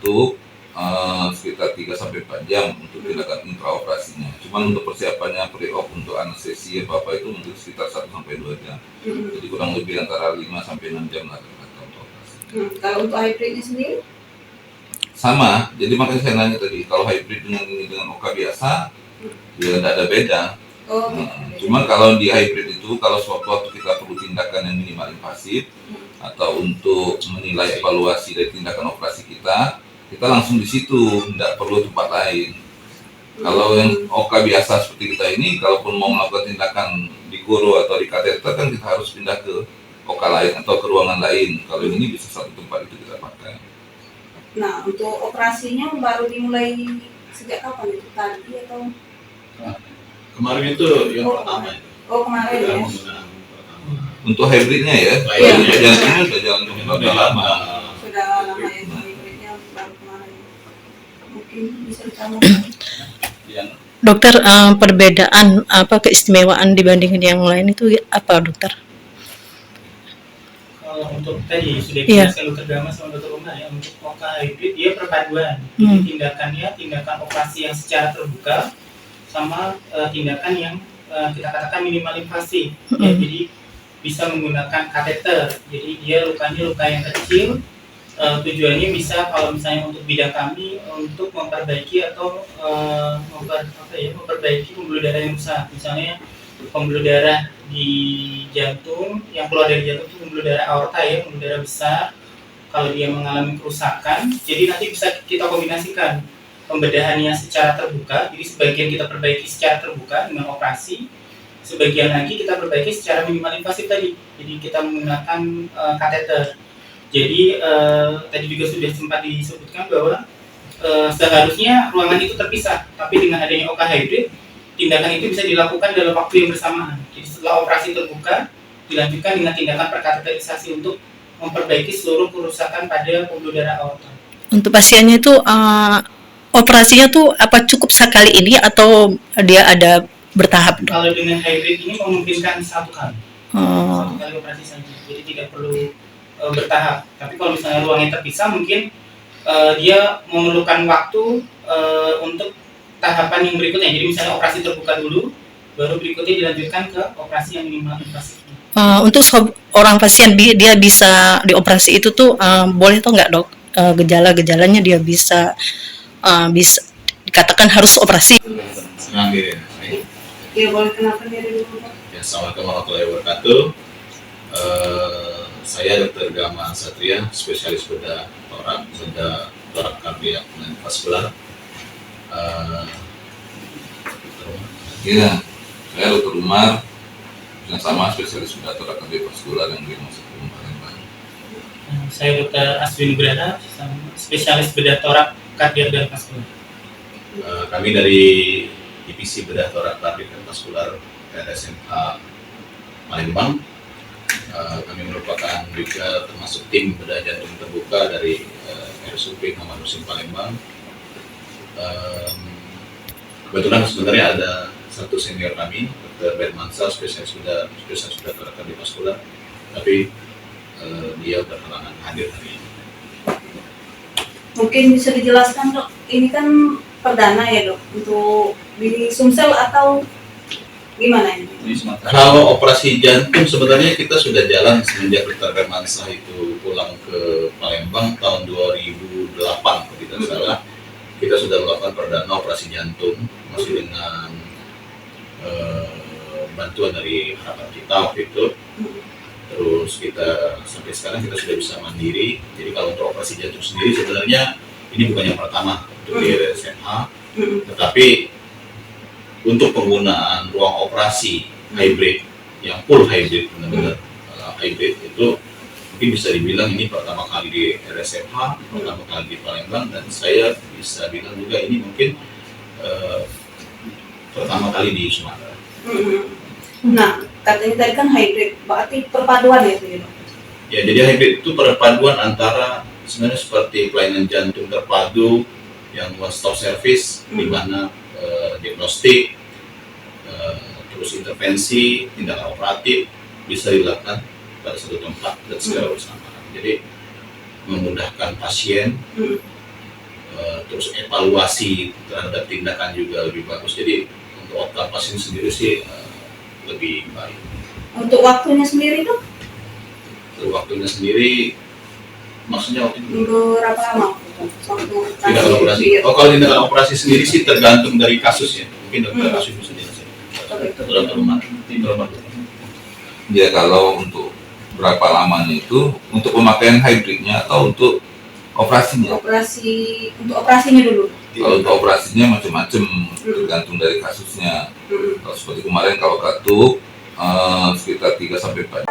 waktu sekitar 3-4 jam untuk tindakan intraoperasinya. Cuman untuk persiapannya pre-op untuk anestesi apa itu mungkin sekitar 1-2 jam. Jadi kurang lebih antara 5-6 jam lah untuk operasi. Kalau untuk hybridnya sendiri? Sama, jadi makanya saya nanya tadi, kalau hybrid dengan OK biasa, ya tidak ada beda. Cuman kalau di hybrid itu, kalau suatu waktu kita perlu tindakan yang minimal invasif, atau untuk menilai evaluasi dari tindakan operasi kita langsung di situ, tidak perlu tempat lain. Kalau yang OK biasa seperti kita ini, kalaupun mau melakukan tindakan di kuro atau di kateter kan kita harus pindah ke OK lain atau ke ruangan lain. Kalau ini bisa satu tempat itu kita pakai. Nah, untuk operasinya baru dimulai sejak kapan itu? Tadi atau? Kemarin itu yang pertama. Kemarin ya. Untuk hybridnya ya? Jantungnya sudah jalan sudah lama. Sudah lama ya, hybridnya baru kemarin. Mungkin bisa ditambahkan. Dokter, perbedaan keistimewaan dibandingkan yang lain itu apa, dokter? Kalau untuk tadi sudah dijelaskan Dokter Gama sama Dokter Uma ya, untuk OK hybrid dia perpaduan. Jadi tindakan operasi yang secara terbuka sama tindakan yang kita katakan minimal invasif. Ya, jadi bisa menggunakan kateter. Jadi dia lukanya luka yang kecil. Tujuannya bisa kalau misalnya untuk bidang kami untuk memperbaiki atau memperbaiki pembuluh darah yang besar. Misalnya pembuluh darah di jantung yang keluar dari jantung itu pembuluh darah aorta ya, pembuluh darah besar. Kalau dia mengalami kerusakan, jadi nanti bisa kita kombinasikan pembedahannya secara terbuka. Jadi sebagian kita perbaiki secara terbuka dengan operasi, sebagian lagi kita perbaiki secara minimal invasif tadi. Jadi kita menggunakan kateter. Jadi tadi juga sudah sempat disebutkan bahwa seharusnya ruangan itu terpisah, tapi dengan adanya OK hybrid, tindakan itu bisa dilakukan dalam waktu yang bersamaan. Jadi setelah operasi terbuka, dilanjutkan dengan tindakan perkateterisasi untuk memperbaiki seluruh kerusakan pada pembuluh darah aorta. Untuk pasiennya itu operasinya tuh apa cukup sekali ini atau dia ada bertahap? Kalau dengan hybrid ini memungkinkan satu kali operasi saja, jadi tidak perlu bertahap. Tapi kalau misalnya ruangnya terpisah, mungkin dia memerlukan waktu untuk tahapan yang berikutnya. Jadi misalnya operasi terbuka dulu, baru berikutnya dilanjutkan ke operasi yang minimal invasif. Untuk orang pasien dia bisa dioperasi itu tuh boleh atau nggak, dok? Gejala-gejalanya dia bisa dikatakan harus operasi. Senang diri. Iya, boleh kenalkan diri dulu, Pak. Ya, assalamualaikum warahmatullahi wabarakatuh. Saya Dr. Gama Satria, spesialis bedah torak kardiak dan vaskular. Iya, saya Dr. Umar, yang sama spesialis bedah torak kardiak vaskular yang di Rumah Sakit Umum Palembang. Saya Dr. Aswin Nugraha, spesialis bedah torak kardiak dan vaskular. Kami dari divisi bedah torak kardiak dan vaskular RSMH Palembang. Kami merupakan juga termasuk tim bedah jantung terbuka dari RSUP Muhammad Husin Palembang. Kebetulan sebenarnya ada satu senior kami, Dr. Bermansa, spesialis bedah torak kardiak vaskular, tapi dia berhalangan hadir hari ini. Mungkin bisa dijelaskan, dok, ini kan perdana ya, dok, untuk di Sumsel atau gimana ini? Kalau operasi jantung sebenarnya kita sudah jalan semenjak Dr. Bermansa itu pulang ke Palembang tahun 2008 kalau tidak salah. Kita sudah melakukan perdana operasi jantung masih dengan bantuan dari harapan kita waktu itu. Terus kita sampai sekarang kita sudah bisa mandiri. Jadi kalau untuk operasi jantung sendiri sebenarnya ini bukan yang pertama untuk di RSMH, tetapi untuk penggunaan ruang operasi hybrid yang full hybrid, benar-benar hybrid itu mungkin bisa dibilang ini pertama kali di RSMH, pertama kali di Palembang, dan saya bisa bilang juga ini mungkin pertama kali di Sumatera. Nah, katanya tadi kan hybrid, berarti perpaduan ya itu ya, dok? Ya, jadi hybrid itu perpaduan antara sebenarnya seperti pelayanan jantung terpadu yang one stop service, di mana diagnostik, terus intervensi, tindakan operatif bisa dilakukan pada satu tempat dan secara bersamaan. Jadi memudahkan pasien terus evaluasi terhadap tindakan juga lebih bagus. Jadi untuk outcome pasien sendiri sih lebih baik. Untuk waktunya sendiri tuh Untuk waktunya sendiri, maksudnya waktu itu berapa lama? Waktu tindakan operasi. Iya. Oh, kalau tindakan operasi sendiri sih tergantung dari kasusnya. Mungkin dari kasus bisa dijelaskan. Berapa? Ya kalau untuk berapa lamanya itu untuk pemakaian hybridnya atau untuk operasinya? Untuk operasinya dulu. Kalau untuk operasinya macam-macam, tergantung dari kasusnya. Kalau seperti kemarin kalau katuk sekitar 3 sampai 4